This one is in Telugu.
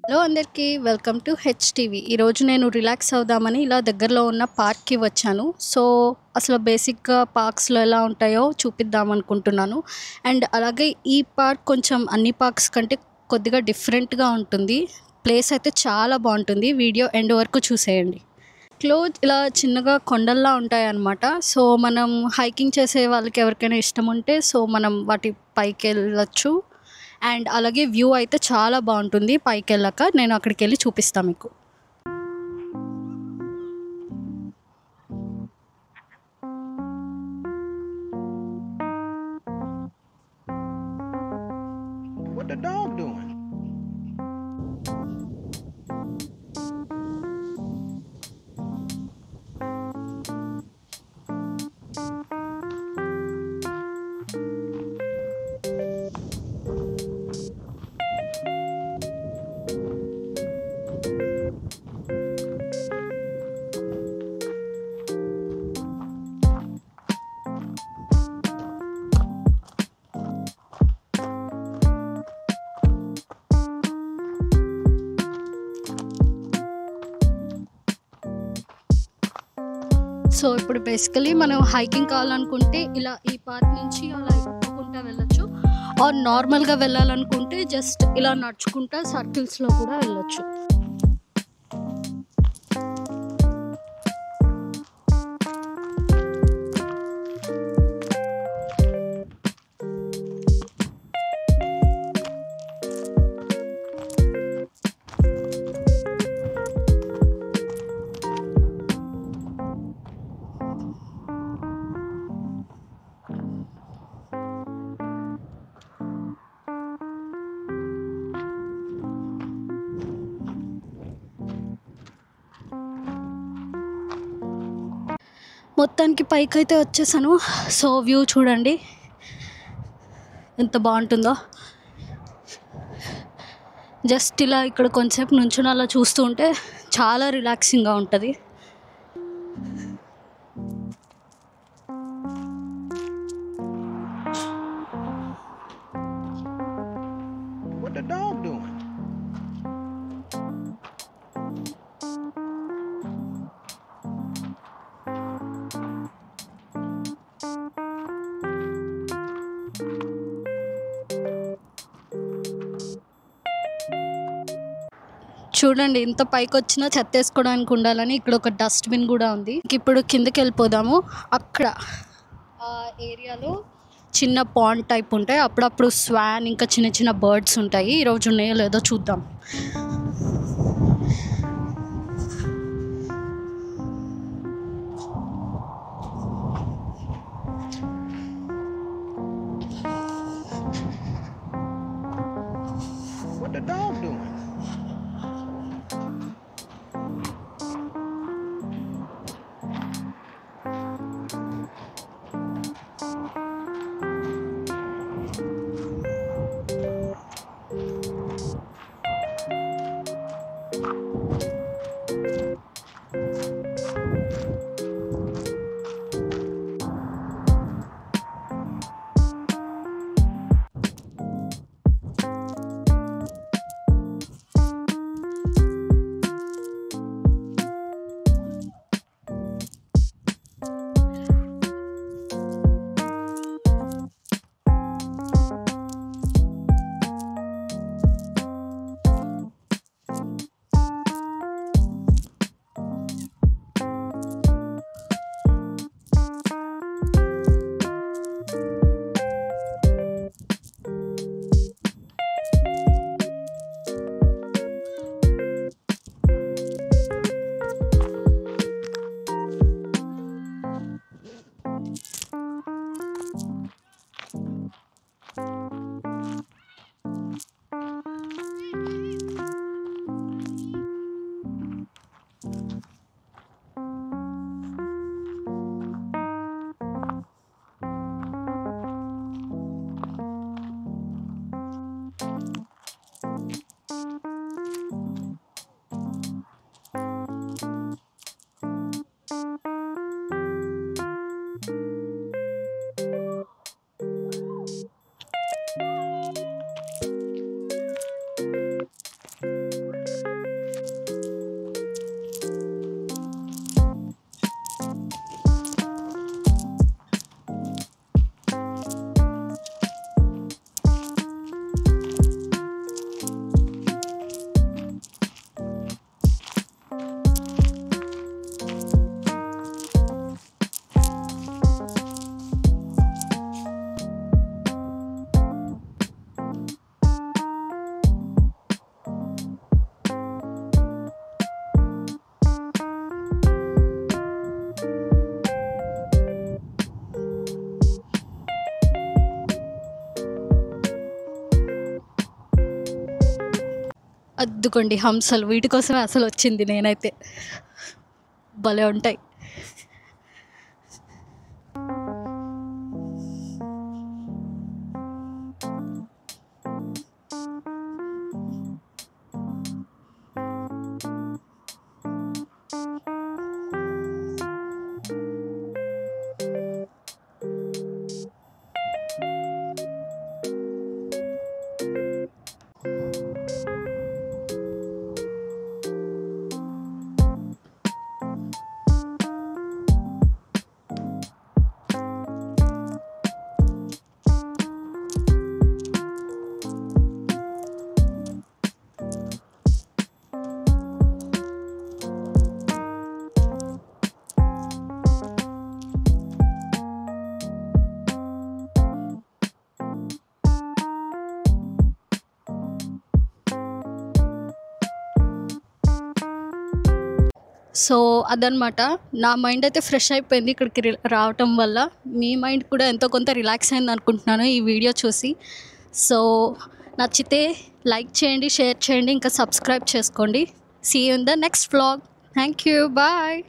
హలో అందరికీ వెల్కమ్ టు హెచ్టీవీ. ఈరోజు నేను రిలాక్స్ అవుదామని ఇలా దగ్గరలో ఉన్న పార్క్కి వచ్చాను. సో అసలు బేసిక్గా పార్క్స్లో ఎలా ఉంటాయో చూపిద్దాం అనుకుంటున్నాను. అండ్ అలాగే ఈ పార్క్ కొంచెం అన్ని పార్క్స్ కంటే కొద్దిగా డిఫరెంట్గా ఉంటుంది. ప్లేస్ అయితే చాలా బాగుంటుంది. వీడియో ఎండ్ వరకు చూసేయండి. ఇలా చిన్నగా కొండల్లా ఉంటాయన్నమాట. సో మనం హైకింగ్ చేసే వాళ్ళకి ఎవరికైనా ఇష్టం ఉంటే సో మనం వాటి పైకి వెళ్ళచ్చు. అండ్ అలాగే వ్యూ అయితే చాలా బాగుంటుంది. పైకి వెళ్ళాక నేను అక్కడికి వెళ్ళి చూపిస్తాను మీకు. What the dog doing? So ఇప్పుడు బేసికలీ మనం హైకింగ్ కావాలనుకుంటే ఇలా ఈ పార్క్ నుంచి అలా ఎక్కుకుంటా వెళ్ళొచ్చు. ఆర్ నార్మల్గా వెళ్ళాలనుకుంటే జస్ట్ ఇలా నడుచుకుంటా సర్కిల్స్లో కూడా వెళ్ళొచ్చు. మొత్తానికి పైకి అయితే వచ్చేసాను. సో వ్యూ చూడండి ఎంత బాగుంటుందో. జస్ట్ ఇలా ఇక్కడ కొంచెంసేపు నుంచుని అలా చూస్తూ ఉంటే చాలా రిలాక్సింగ్గా ఉంటుంది. What the dog doing? చూడండి ఇంత పైకి వచ్చినా చెత్త వేసుకోవడానికి ఉండాలని ఇక్కడ ఒక డస్ట్బిన్ కూడా ఉంది. ఇప్పుడు కిందకి వెళ్ళిపోదాము. అక్కడ ఆ ఏరియాలో చిన్న పాండ్ టైప్ ఉంటాయి. అప్పుడప్పుడు స్వాన్ ఇంకా చిన్న చిన్న బర్డ్స్ ఉంటాయి. ఈరోజు ఉన్నాయో లేదో చూద్దాం. What the dog doing? అద్దుకోండి హంసలు, వీటి కోసమే అసలు వచ్చింది నేనైతే. భలే ఉంటాయి. సో అదనమాట. నా మైండ్ అయితే ఫ్రెష్ అయిపోయింది ఇక్కడికి రావటం వల్ల. మీ మైండ్ కూడా ఎంతో కొంత రిలాక్స్ అయింది అనుకుంటున్నాను ఈ వీడియో చూసి. సో నచ్చితే లైక్ చేయండి, షేర్ చేయండి, ఇంకా సబ్స్క్రైబ్ చేసుకోండి. See you in the next vlog. Thank you, bye.